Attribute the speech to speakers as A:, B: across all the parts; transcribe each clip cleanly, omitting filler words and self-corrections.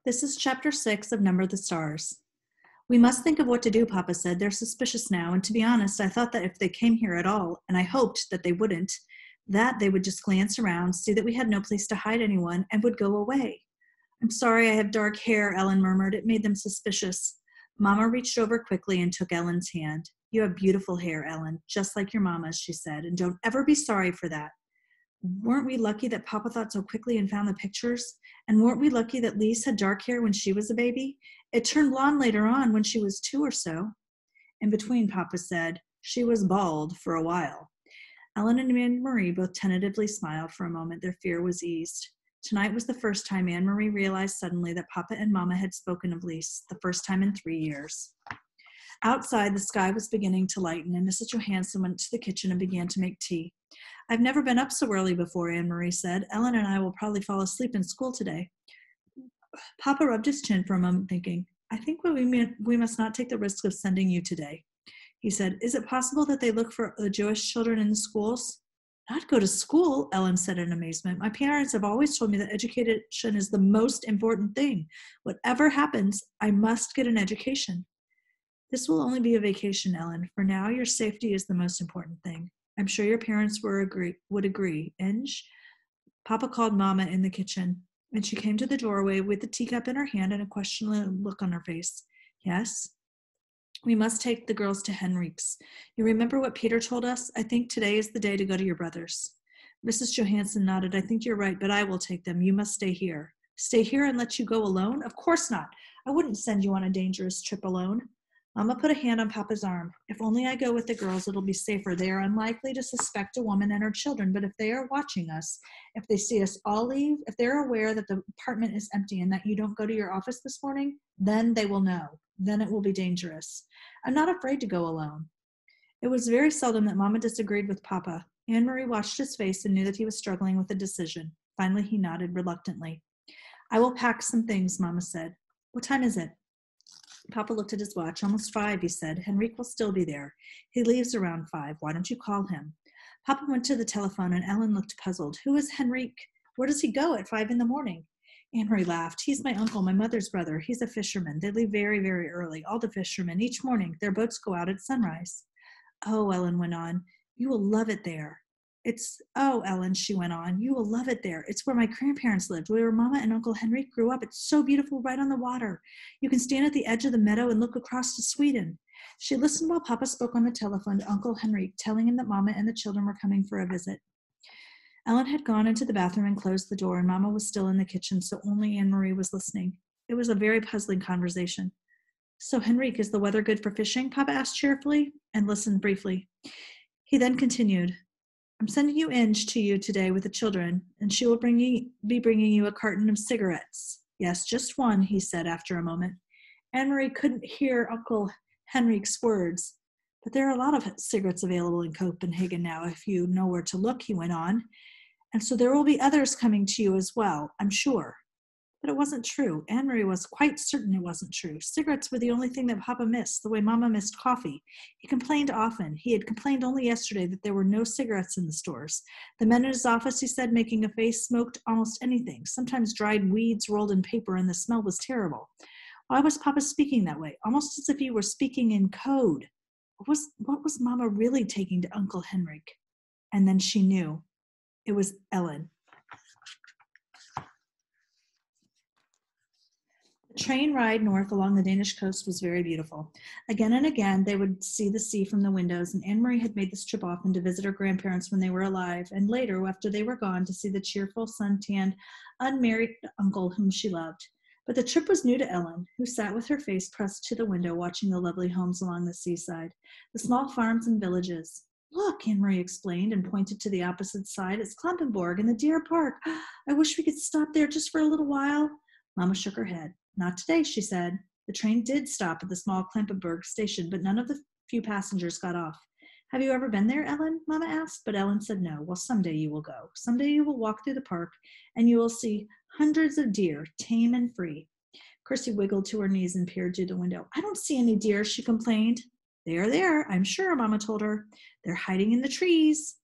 A: This is Chapter 6 of Number the Stars. We must think of what to do, Papa said. They're suspicious now, and to be honest, I thought that if they came here at all, and I hoped that they wouldn't, that they would just glance around, see that we had no place to hide anyone, and would go away. I'm sorry I have dark hair, Ellen murmured. It made them suspicious. Mama reached over quickly and took Ellen's hand. You have beautiful hair, Ellen, just like your mama's, she said, and don't ever be sorry for that. Weren't we lucky that Papa thought so quickly and found the pictures? And weren't we lucky that Lise had dark hair when she was a baby? It turned blonde later on when she was 2 or so. In between, Papa said, she was bald for a while. Ellen and Anne-Marie both tentatively smiled for a moment. Their fear was eased. Tonight was the first time Anne-Marie realized suddenly that Papa and Mama had spoken of Lise, the first time in 3 years. Outside, the sky was beginning to lighten, and Mrs. Johansson went to the kitchen and began to make tea. I've never been up so early before, Anne-Marie said. Ellen and I will probably fall asleep in school today. Papa rubbed his chin for a moment, thinking, I think we must not take the risk of sending you today. He said, is it possible that they look for the Jewish children in the schools? Not go to school, Ellen said in amazement. My parents have always told me that education is the most important thing. Whatever happens, I must get an education. This will only be a vacation, Ellen. For now, your safety is the most important thing. I'm sure your parents would agree. Inge? Papa called Mama in the kitchen, and she came to the doorway with the teacup in her hand and a questioning look on her face. Yes? We must take the girls to Henrique's. You remember what Peter told us? I think today is the day to go to your brother's. Mrs. Johansson nodded. I think you're right, but I will take them. You must stay here. Stay here and let you go alone? Of course not. I wouldn't send you on a dangerous trip alone. Mama put a hand on Papa's arm. If only I go with the girls, it'll be safer. They are unlikely to suspect a woman and her children, but if they are watching us, if they see us all leave, if they're aware that the apartment is empty and that you don't go to your office this morning, then they will know. Then it will be dangerous. I'm not afraid to go alone. It was very seldom that Mama disagreed with Papa. Anne-Marie watched his face and knew that he was struggling with a decision. Finally, he nodded reluctantly. I will pack some things, Mama said. What time is it? Papa looked at his watch. Almost 5, he said. Henrique will still be there. He leaves around 5. Why don't you call him? Papa went to the telephone, and Ellen looked puzzled. Who is Henrique? Where does he go at 5 a.m? Anne-Marie laughed. He's my uncle, my mother's brother. He's a fisherman. They leave very, very early, all the fishermen, each morning. Their boats go out at sunrise. Oh, Ellen went on, you will love it there. Ellen, she went on, you will love it there. It's where my grandparents lived, where Mama and Uncle Henrique grew up. It's so beautiful right on the water. You can stand at the edge of the meadow and look across to Sweden. She listened while Papa spoke on the telephone to Uncle Henrique, telling him that Mama and the children were coming for a visit. Ellen had gone into the bathroom and closed the door, and Mama was still in the kitchen, so only Anne-Marie was listening. It was a very puzzling conversation. So, Henrique, is the weather good for fishing? Papa asked cheerfully, and listened briefly. He then continued, I'm sending you Inge to you today with the children, and she will be bringing you a carton of cigarettes. Yes, just one, he said after a moment. Anne-Marie couldn't hear Uncle Henrique's words. But there are a lot of cigarettes available in Copenhagen now, if you know where to look, he went on. And so there will be others coming to you as well, I'm sure. But it wasn't true. Anne-Marie was quite certain it wasn't true. Cigarettes were the only thing that Papa missed, the way Mama missed coffee. He complained often. He had complained only yesterday that there were no cigarettes in the stores. The men in his office, he said, making a face, smoked almost anything, sometimes dried weeds rolled in paper, and the smell was terrible. Why was Papa speaking that way? Almost as if he were speaking in code. What was Mama really taking to Uncle Henrique? And then she knew. It was Ellen. The train ride north along the Danish coast was very beautiful. Again and again, they would see the sea from the windows, and Anne-Marie had made this trip often to visit her grandparents when they were alive, and later, after they were gone, to see the cheerful, sun-tanned, unmarried uncle whom she loved. But the trip was new to Ellen, who sat with her face pressed to the window watching the lovely homes along the seaside, the small farms and villages. Look, Anne-Marie explained and pointed to the opposite side. It's Klampenborg and the deer park. I wish we could stop there just for a little while. Mama shook her head. Not today, she said. The train did stop at the small Klampenborg station, but none of the few passengers got off. Have you ever been there, Ellen? Mama asked, but Ellen said no. Well, someday you will go. Someday you will walk through the park, and you will see hundreds of deer, tame and free. Kirsty wiggled to her knees and peered through the window. I don't see any deer, she complained. They are there, I'm sure, Mama told her. They're hiding in the trees.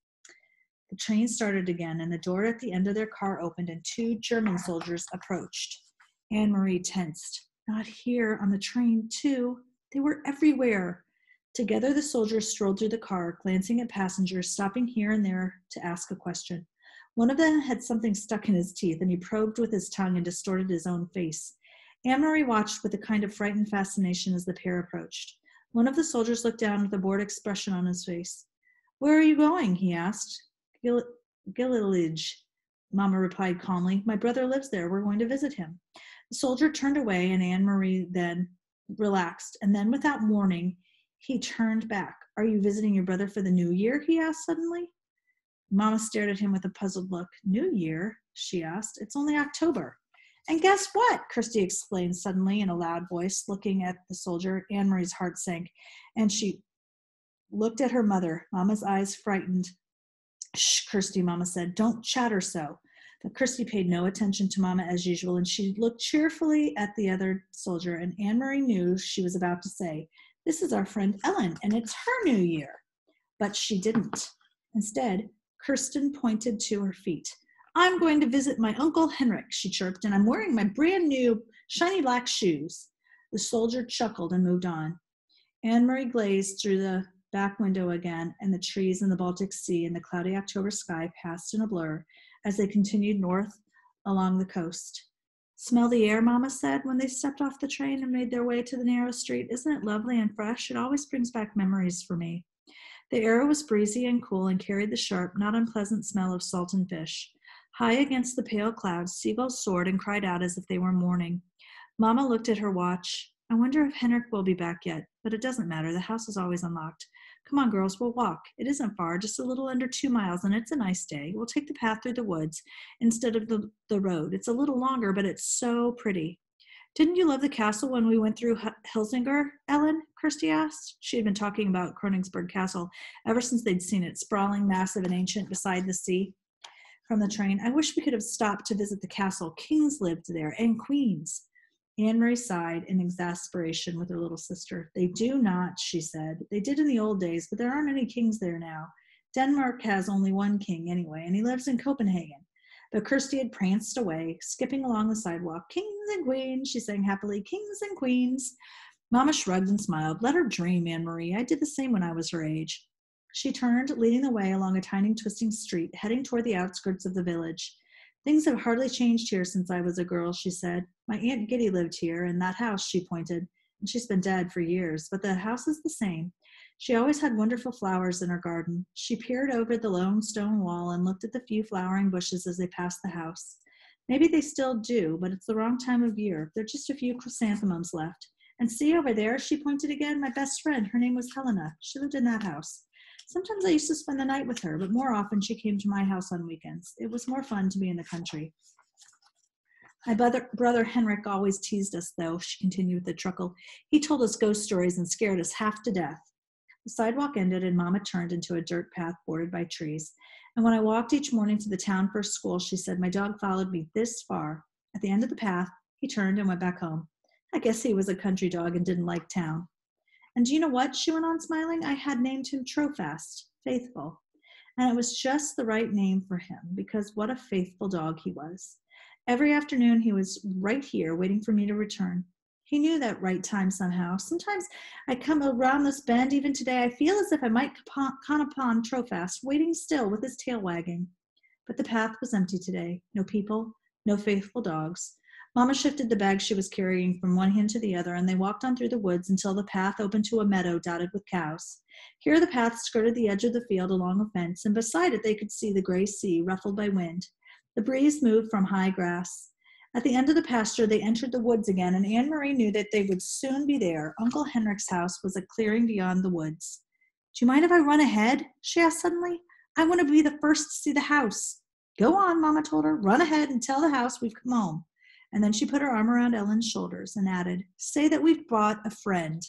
A: The train started again, and the door at the end of their car opened, and 2 German soldiers approached. Anne-Marie tensed. Not here, on the train, too. They were everywhere. Together the soldiers strolled through the car, glancing at passengers, stopping here and there to ask a question. One of them had something stuck in his teeth, and he probed with his tongue and distorted his own face. Anne-Marie watched with a kind of frightened fascination as the pair approached. One of the soldiers looked down with a bored expression on his face. Where are you going? He asked. Gililidge, Mama replied calmly. My brother lives there. We're going to visit him. The soldier turned away, and Anne-Marie then relaxed. And then, without warning, he turned back. Are you visiting your brother for the new year? He asked suddenly. Mama stared at him with a puzzled look. New year? She asked. It's only October. And guess what? Kirsty exclaimed suddenly in a loud voice, looking at the soldier. Anne-Marie's heart sank, and she looked at her mother. Mama's eyes frightened. Shh, Kirsty, Mama said. Don't chatter so. But Kirsty paid no attention to Mama as usual, and she looked cheerfully at the other soldier, and Anne-Marie knew she was about to say, this is our friend Ellen, and it's her new year. But she didn't. Instead, Kirsten pointed to her feet. I'm going to visit my Uncle Henrik, she chirped, and I'm wearing my brand new shiny black shoes. The soldier chuckled and moved on. Anne-Marie gazed through the back window again, and the trees in the Baltic Sea and the cloudy October sky passed in a blur as they continued north along the coast. Smell the air, Mama said when they stepped off the train and made their way to the narrow street. Isn't it lovely and fresh? It always brings back memories for me. The air was breezy and cool and carried the sharp, not unpleasant smell of salt and fish. High against the pale clouds, seagulls soared and cried out as if they were mourning. Mama looked at her watch. I wonder if Henrik will be back yet, but it doesn't matter. The house is always unlocked. Come on, girls, we'll walk. It isn't far, just a little under 2 miles, and it's a nice day. We'll take the path through the woods instead of the road. It's a little longer, but it's so pretty. Didn't you love the castle when we went through Hilsinger, Ellen? Kirsty asked. She had been talking about Königsberg Castle ever since they'd seen it, sprawling, massive, and ancient beside the sea. From the train, I wish we could have stopped to visit the castle. Kings lived there, and queens. Anne-Marie sighed in exasperation with her little sister. They do not, she said. They did in the old days, but there aren't any kings there now. Denmark has only one king anyway, and he lives in Copenhagen. But Kirsty had pranced away, skipping along the sidewalk. Kings and queens, she sang happily. Kings and queens. Mama shrugged and smiled. Let her dream, Anne-Marie. I did the same when I was her age. She turned, leading the way along a tiny twisting street, heading toward the outskirts of the village. Things have hardly changed here since I was a girl, she said. My Aunt Giddy lived here, in that house, she pointed, and she's been dead for years, but the house is the same. She always had wonderful flowers in her garden. She peered over the lone stone wall and looked at the few flowering bushes as they passed the house. Maybe they still do, but it's the wrong time of year. There are just a few chrysanthemums left. And see over there, she pointed again, my best friend. Her name was Helena. She lived in that house. Sometimes I used to spend the night with her, but more often she came to my house on weekends. It was more fun to be in the country. My brother Henrik always teased us, though, she continued with a chuckle. He told us ghost stories and scared us half to death. The sidewalk ended, and Mama turned into a dirt path bordered by trees. And when I walked each morning to the town for school, she said, my dog followed me this far. At the end of the path, he turned and went back home. I guess he was a country dog and didn't like town. And do you know what? She went on smiling. I had named him Trofast, faithful. And it was just the right name for him, because what a faithful dog he was. Every afternoon he was right here waiting for me to return. He knew that right time somehow. Sometimes I come around this bend, even today, I feel as if I might come upon Trofast, waiting still with his tail wagging. But the path was empty today. No people, no faithful dogs. Mama shifted the bag she was carrying from one hand to the other, and they walked on through the woods until the path opened to a meadow dotted with cows. Here the path skirted the edge of the field along a fence, and beside it they could see the gray sea ruffled by wind. The breeze moved from high grass. At the end of the pasture, they entered the woods again, and Anne-Marie knew that they would soon be there. Uncle Henrik's house was a clearing beyond the woods. Do you mind if I run ahead? She asked suddenly. I want to be the first to see the house. Go on, Mama told her. Run ahead and tell the house we've come home. And then she put her arm around Ellen's shoulders and added, say that we've brought a friend.